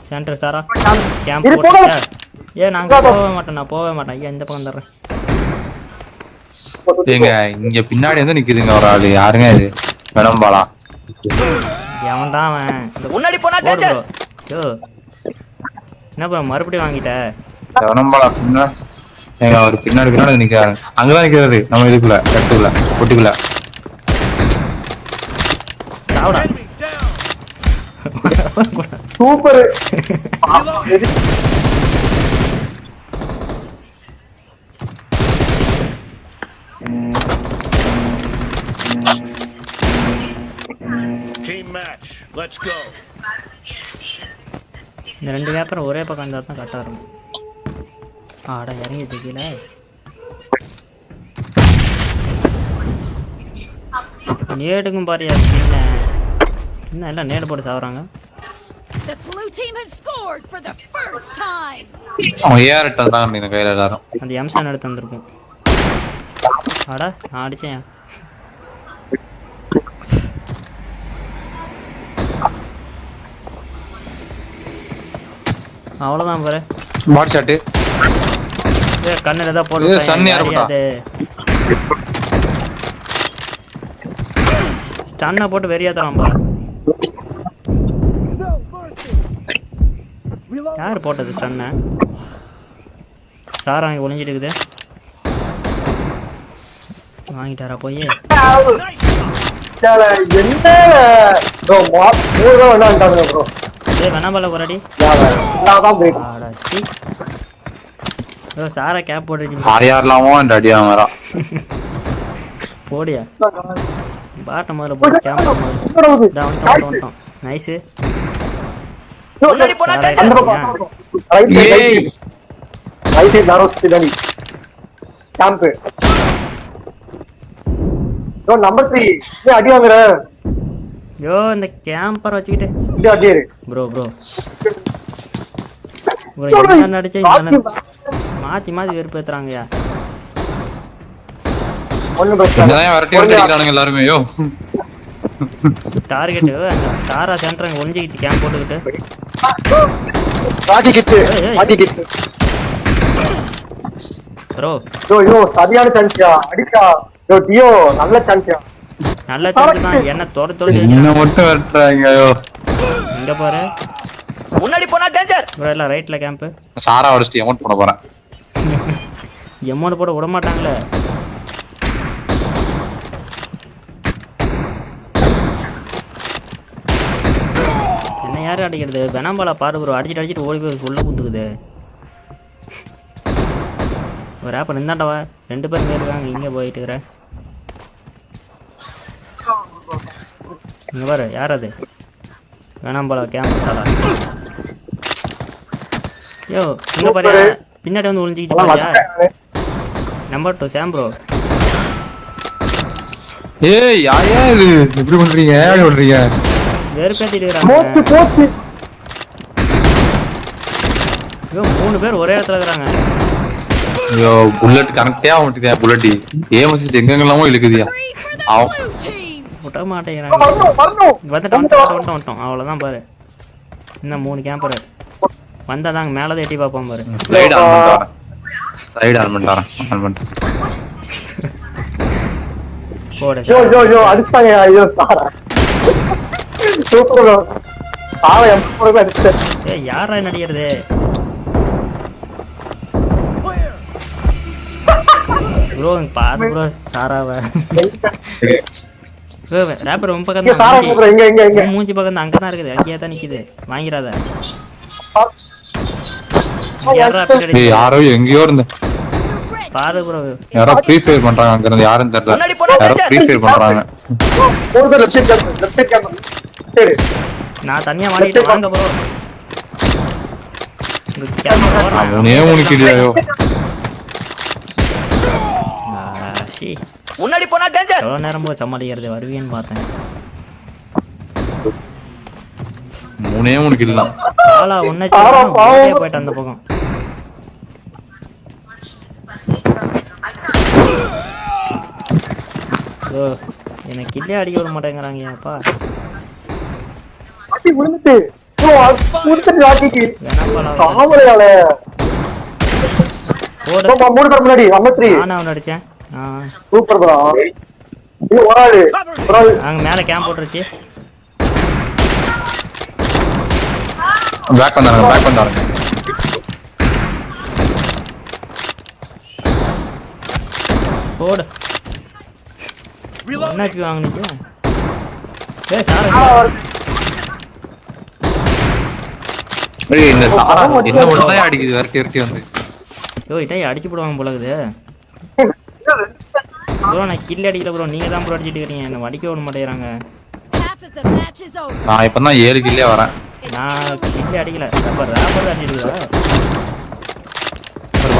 Centre சாரா camp போட்டு ஏ நாங்க போவே மாட்டேன் ஐயா இந்த பக்கம் தர்றேன் ஏங்க இங்க பின்னாடி வந்து நிக்குதுங்க ஒரு ஆளு யாருங்க இது விளம்பாளா எவன்டா அவன் முன்னாடி போனா டேஞ்சர் யோ என்னப்பா மறுபடியும் வாங்கிட்ட விளம்பாளா பின்னா ஏங்க அவர் பின்னாடி நிக்கிறாரு அங்கதான் நிக்கிறாரு நம்ம இதுக்குள்ள கட்டுக்குள்ள பொட்டிக்குள்ள சாவுடா super Team match. Let's go. இந்த ரெண்டு கேப்பர் ஒரே பக்கம் இருந்தா தான் கரெக்டா இருக்கும் ஆடா இறங்கிச்சு கீழே நேடுக்கும் பாரியா என்ன எல்லாம் நேடு போட்டு சாவுறாங்க The blue team has scored for the first time. அவன் ஏஆர்ட்ட தான் இந்த கையில எல்லாரும் அந்த எம்சன் எடுத்து வந்திருக்கும் ஆடா நான் அடிச்சேன் அவ்வளவுதான் பாரு பாட் ஷாட் கண்ணுல தான் போட்டு சன் யாரு ஸ்டன்னை போட்டு வெறியாத்தலாம் பா யார் போட்டது ஸ்டன்னை சார் அங்கே ஒளிஞ்சிட்டு இருக்குது வாங்கிட்டாரா போய் என்ன ப்ரோ மூணு ரூபா வேண்டாம் ப்ரோ ஏ வேணாம்பல ஒரடி சாரா கேப் போட்டு யாரெல்லாமோ அந்த அடியா வரா போடியா பாட்ட முதல்ல போட்டு கேம்ப் வந்துட்டோம் நைஸு முன்னாடி போனா டேஞ்சர் ரைட் நாரோஸ் பின்னாடி கேம்ப் ப்ரோ நம்பர் 3 அடி வாங்குற யோ இந்த கேம்பர் வச்சுக்கிட்டு இந்த அடி இரு ப்ரோ என்ன அடிச்சா மாத்தி வெறுப்பேத்துறாங்கயா ஒண்ணு பிரச்சனை வரட்டி அடிக்கிறானுங்க எல்லாருமே யோ டார்கெட் சாரா சென்டர் ஒளிஞ்சிக்கிச்சு கேம்ப் போட்டுக்கிட்டு பாட்டி கிட்டு ப்ரோ யோ சரியான சான்ஸ்யா அடிக்கா யோ டியோ நல்ல சான்ஸ்யா நல்ல சான்ஸ் தான் என்ன தொட என்ன மட்டும் வரட்றாங்க யோ இங்க பாரு முன்னாடி போனா டேஞ்சர் ப்ரோ எல்லாம் ரைட்ல கேம்ப் சாரா அடிச்சிட்டு அமௌண்ட் போட போறேன் எமௌண்ட் போட விட மாட்டாங்களே என்ன யாரு அடிக்கிறது வெனாம்பாலா பாரு ப்ரோ அடிச்சிட்டு ஓடி போய் உள்ள குந்துக்குது ஒரு ஆப்ப நின்றாண்டவா 2 பேர் இருக்காங்க இங்கே போயிட்டு இருக்கிற இங்க பாரு யார் அது வேணாம்பாலா கேம்ப் சாலா யோ இங்க பாரு பின்னாடி வந்து ஒளிஞ்சிக்கிச்சு பாரியா நம்பர் 2 சாம் ப்ரோ ஏய் யாயா இது எப்படி பண்றீங்க வெறுப்பேத்திட்டு இருக்காங்க யோ 3 பேர் ஒரே இடத்துல இருக்காங்க ஐயோ புல்லட் கனெக்டே ஆக மாட்டேங்குது புல்லட் ஏஎம்எஸ் எங்கெங்கெல்லாமோ இழுக்குதியா விட மாட்டேங்கிறாங்க வந்துட்டோம் அவ்வளோதான் பாரு இன்னும் 3 கேம்பர் வந்தாதாங்க மேலே எட்டி பார்ப்போம் பாரு ரைட் ஆன் பண்ணிட்டு போட யோ அடிச்சாங்க ஐயோ சாரா சூப்பர் சாரா எம்போ அடிச்சே ஏய் யாரா நடிக்கிறது ப்ரோ பாரு ப்ரோ சாராவை ரேப்பர் ரொம்ப பக்கம் சாரா ப்ரோ எங்க மூஞ்சி பக்கம் அங்க தான் இருக்குது அங்கேயே தான் நிக்குது வாங்கிறாத யாரோ எங்கயோ இருந்த பாரு ப்ரோ யாரோ ஃப்ரீ ஃபயர் பண்றாங்க அங்க இருந்து யாரும் தெரியல யாரோ ஃப்ரீ ஃபயர் பண்றாங்க போடு லெஃப்ட் கேமரா சரி நான் தனியா மாட்டிட்டு வாங்க ப்ரோ இந்த கேமரா அவனே உனக்குடியாயோ முன்னாடி போனா டேஞ்சர் எவ்வளவு நேரம் போய் சமாளிக்கிறது வருவீன்னு பார்த்தேன் மூணே உனக்கு இல்ல ஆளா ஒன்னே போயிட்டு அந்த பக்கம் எனக்கு கில்லே அடிக்க விட மாட்டேங்கிறாங்க அப்பா அடி விழுந்துட்டு காமலையால போடு. 3 பேர் முன்னாடி 53 நானும் அவனை அடிச்சேன். Super bro. இது ஒரு ஆளு அங்க மேல கேம்ப் போட்டுருச்சு. பேக் வந்தாருங்க. போடு. என்னாச்சு வாங்கினீங்க? சாரா இந்த சாரா என்ன மட்டும் தான் அடிக்குது இறக்கி வந்து. யோ இட்டாய் அடிச்சு போடுவாங்க போல இருக்குது. ப்ரோ நான் கில் அடிக்கல ப்ரோ, நீங்க தான் ப்ரோ அடிச்சிட்டு இருக்கீங்க. என்ன அடிக்க விட மாட்டேங்கிறாங்க. நான் இப்பதான் 7 கில்லே வரேன். நான் கில் அடிக்கல. ராப்பர் அடிச்சிருக்கா. ஒரு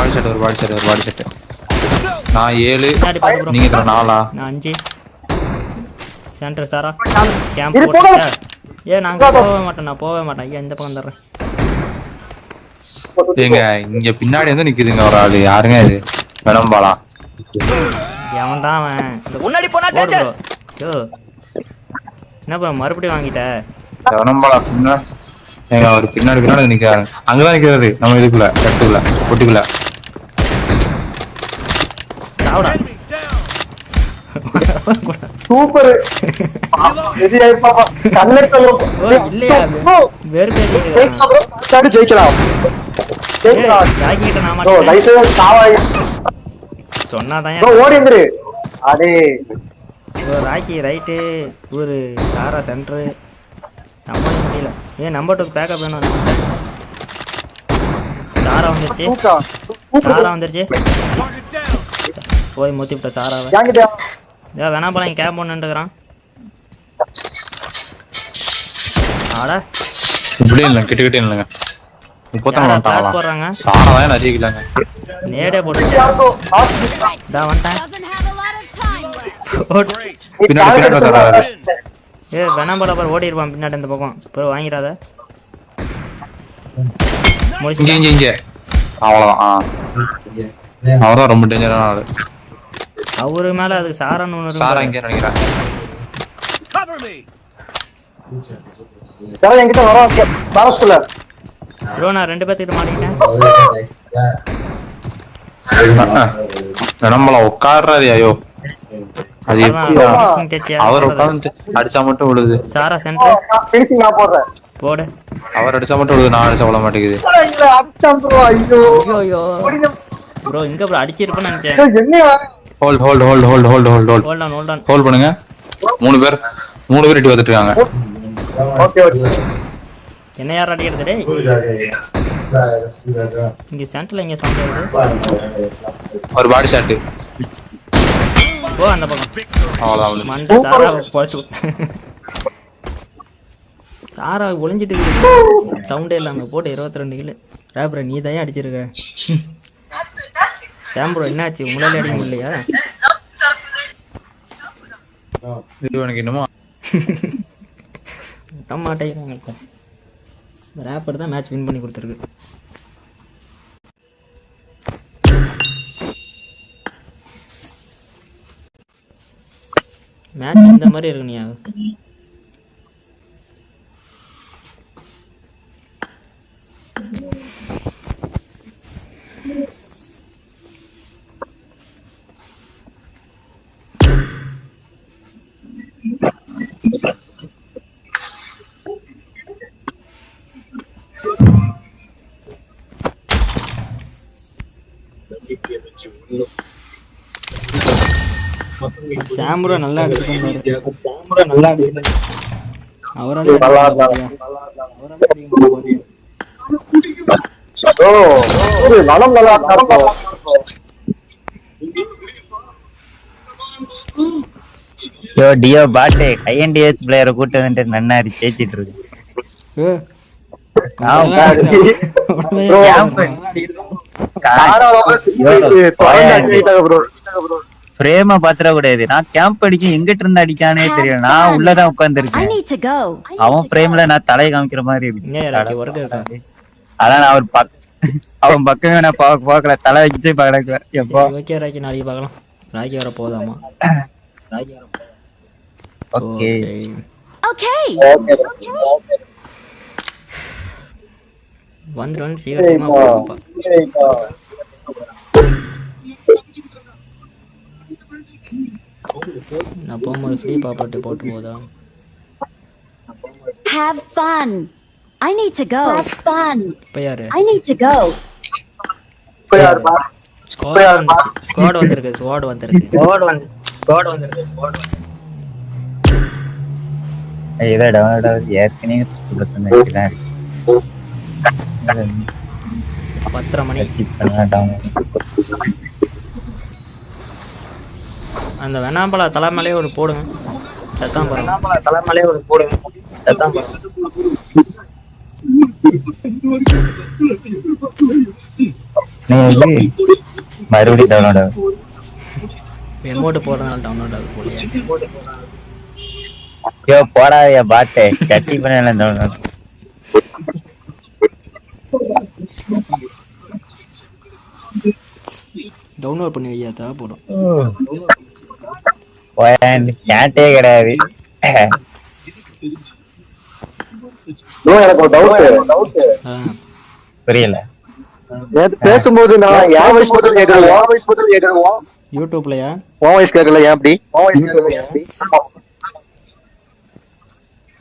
பாடி செட். நான் 7, நீங்க 4. நான் 5. சென்டர் சாரா கேம்ப் போட்டுட்டா. நாங்க போவே மாட்டேன். ஐயா இந்த பக்கம் தர்றேன். ஏங்க இங்க பின்னாடி வந்து நிக்குதுங்க ஒரு ஆளு. யாருங்க இது? வெனம்பாலா. எவன்டா அவன்? முன்னாடி போனா டேஞ்சர். யோ என்னப்பா மறுபடியும் வாங்கிட்ட? வெனம்பாலா ஏங்க ஒரு பின்னாடி நிக்கிறாரு. அங்கதான் நிக்கிறது நம்ம இதுக்குள்ள கட்டுக்குள்ள பொட்டிக்குள்ள. சாவுடா. சூப்பர். இது பாப்பா கண்ணெட்ல இல்லையா வேற பேர் ஜெயிக்கலாம். ஜாக்கிட்ட நான் ப்ரோ மாட்டேன். லைட் சாவாய் சொன்னாதான் ப்ரோ ஓடி வந்துரு. அடே ராக்கி ரைட்டு ஒரு சாரா சென்டரு நம்ப முடியல. நம்பர் 2 பேக்கப் வேணும். சாரா வந்துருச்சு. போய் மொத்தி விட்ட சாராவை. வேணா போல இங்க கேப் ஒண்ணுன்றான். ஆடா இப்படி இல்ல கிட்ட இல்லங்க. 34 போறாங்க. சாரா தான் நிறைய கில்லாங்க. நேடே போட்டு வந்துட்டேன். பின்னாடி வராரு. வேணா போல பாரு ஓடி இருப்பான் பின்னாடி இந்த பக்கம். போய் வாங்கிடாத. இங்க அவ்வளவுதான். அவர்தான் ரொம்ப டேஞ்சரான ஆளு. அவரு மேல அதுக்கு சாரான்னு ஒண்ணு சாரா இங்க நினைக்கிறேன். என்கிட்ட வரல ப்ரோ நான் 2 பேர்த்திட்ட மாட்டிக்கிட்டேன். நம்மள உட்கார்றாரு. ஐயோ அது எப்படி அவர் உட்கார்ந்து அடிச்சா மட்டும் விழுது. சாரா சென்டர் பினிஷிங் நான் போடுறேன். போடு. அவர் அடிச்சா மட்டும் விழுது. நான் அடிச்சா விழ மாட்டேங்குது. ஐயோ ப்ரோ இங்க ப்ரோ அடிச்சிருப்பேன்னு நினைச்சேன். என்ன ஹோல்ட் பண்ணுங்க. 3 பேர் எட்டி வந்துட்டு இருக்காங்க. ஓகே என்ன யார் அடிக்கிறது டேய்? இங்க சென்டர்ல இங்க சவுண்ட் வருது. ஒரு பாடி ஷாட். ஓ அந்த பக்கம். அவ்வளவுதான். மண்ட சாரா போச்சு. சாரா ஒளிஞ்சிட்டு இருக்கு. சவுண்டே இல்லாம போட்டு 22 கில். ராப்ரோ நீ தான் அடிச்சிருக்க. சாம்ப்ரோ என்னாச்சு? முன்னாடி அடிக்க முடியலையா? இது எனக்கு என்னமோ மாட்டேங்கிறாங்க. ராப்பர் தான் மேட்ச் வின் பண்ணி கொடுத்துருக்கு. மேட்ச் இந்த மாதிரி இருக்கு. நீ சாம்ப்ரோ நல்லா அடிச்சிருக்காரு. அவரால நலம் நல்லா யோ டியோ பாட்டு ஐஎன்டிஎஸ் பிளேயரை கூட்ட வந்துட்டு நன்னாரி ஜெயிச்சிட்டு இருக்கு. பிரேம பாத்திர கூடாது. நான் கேம்ப் அடிக்க எங்கிட்ட இருந்து அடிக்கானே தெரியல. நான் உள்ளதான் உட்கார்ந்து இருக்கேன். அவன் பிரேம்ல நான் தலையை காமிக்கிற மாதிரி இருக்கு. அதான் நான் அவன் பக்கமே நான் பாக்கல. தலை வச்சு பாக்கல. எப்போ ஓகே ராக்கி நாளைக்கு பார்க்கலாம். ராக்கி வர போதாமா? Okay Okay. வந்துடும் சீக்கிரமா போப்பா. நான் போகும்போது ஃப்ரீ பாப்பாட்டு போட்டு போதா? Have fun. I need to go. Have fun. இப்போ யாரு? I need to go. Squad வந்திருக்கு. இதை டவுன்லோட் ஆகுது ஏற்கனவே பிரச்சனை 10:30 மணி. அந்த வெண்ணாம்பழ தலைமையிலே ஒரு போடுங்க. சத்தாம் மறுபடியும் டவுன்லோட் ஆகுது. எமோட் போடுறதுனால டவுன்லோட் ஆகுது போலியா? ஐயோ போடாதயா பாட்டே கட்டி பண்ணல டவுன்லோட். டவுன்லோட் பண்ணி வையாதா போடும். கேட்டே கிடையாது. எனக்கு ஒரு டவுட். புரியல. நேத்து பேசும்போது நான் என் வாய்ஸ் மட்டும் கேட்கறேன். யூடியூப்லயா? உன் வாய்ஸ் கேட்கல. ஏன் அப்படி?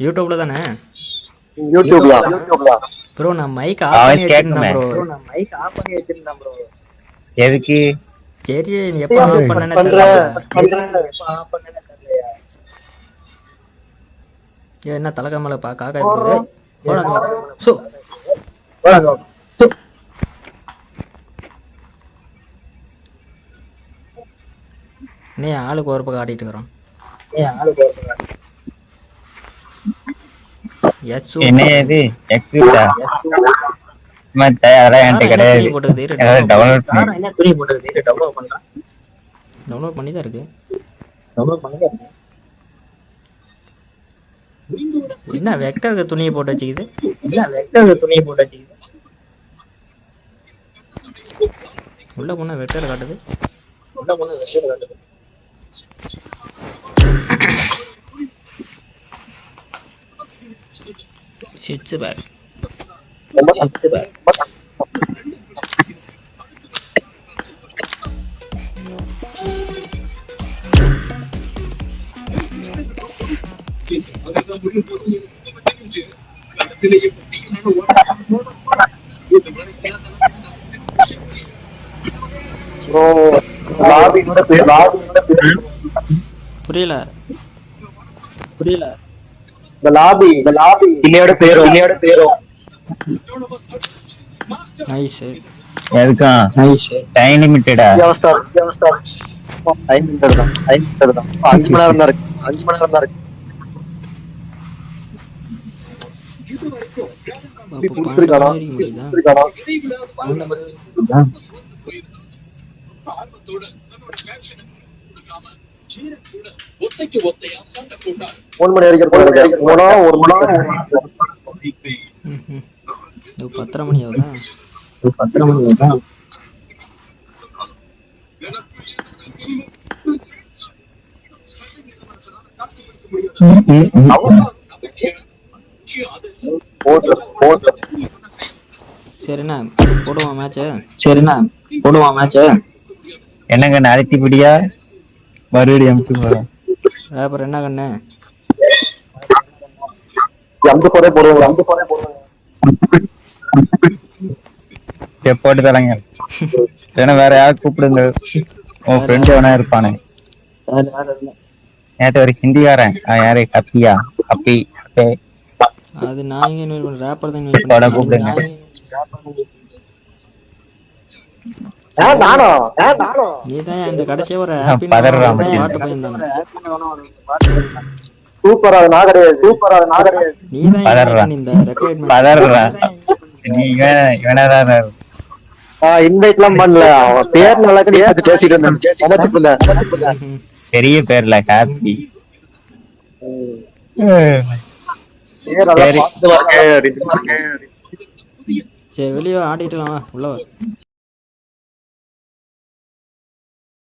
யூடியூப்ல தானே? யூடியூப்ல ப்ரோ நான் மைக் ஆஃப் பண்ணி வச்சிருந்தேன் ப்ரோ. எதுக்கு? சரி நீ எப்ப ஆஃப் பண்ணனே தெரியல. என்ன தலகமல பா காக்கா போகுது. போடா சோ நீ ஆளுக்கு ஒரு பக்கம் ஆடிட்டு இருக்கறோம். எஸ் என்ன இது எக்ஸிட்டா மத்த அதெல்லாம் கிடையாது. டவுன்லோட் பண்ணி என்ன துணி போட்டது டவுன்லோட் பண்றேன். டவுன்லோட் பண்ணி தான் இருக்கு. என்ன வெக்டருக்கு துணியை போட்டு வச்சிக்குது? உள்ள போனா வெக்டர் காட்டுது. It's bad. புரியல. இந்த லாபி இன்னையோட பேரும் நைஸ். எதுக்கா? டைம் லிமிட்டடா? டைம் லிமிட்டட் தான். 5 மணி நேரம் தான் இருக்கு. ஒரு மணி வரைக்கும் 10:30 மணி ஆகுதா? சரிண்ணா போடுவோம் மேட்ச். என்னங்க நடத்திப்படியா மறுபடியும் வரும். அப்புறம் என்ன கண்ணு போட்டு தரங்க. ஏன்னா வேற யாரும் கூப்பிடுங்க. உன் ஃப்ரெண்ட் எவனா இருப்பானே. நேற்று ஒரு ஹிந்திக்காரன் யாரு அப்பி அது நான் இங்க ரேப்பர் தான் கூப்பிடுங்க. நீதான் இந்த கடைசியா ஒரு பதறாம பாட்டு போயிருந்தானே. சூப்பரா நான் கிடையாது. நீதான் இந்த ரெக்கார்ட் பதறா. நீங்க இவனதான் இன்வைட்லாம் பண்ணல. அவன் பேர் நல்லா பேசிட்டு இருந்தேன். பெரிய பேர்ல ஹாப்பி. சரி வெளியே ஆடிட்டு உள்ள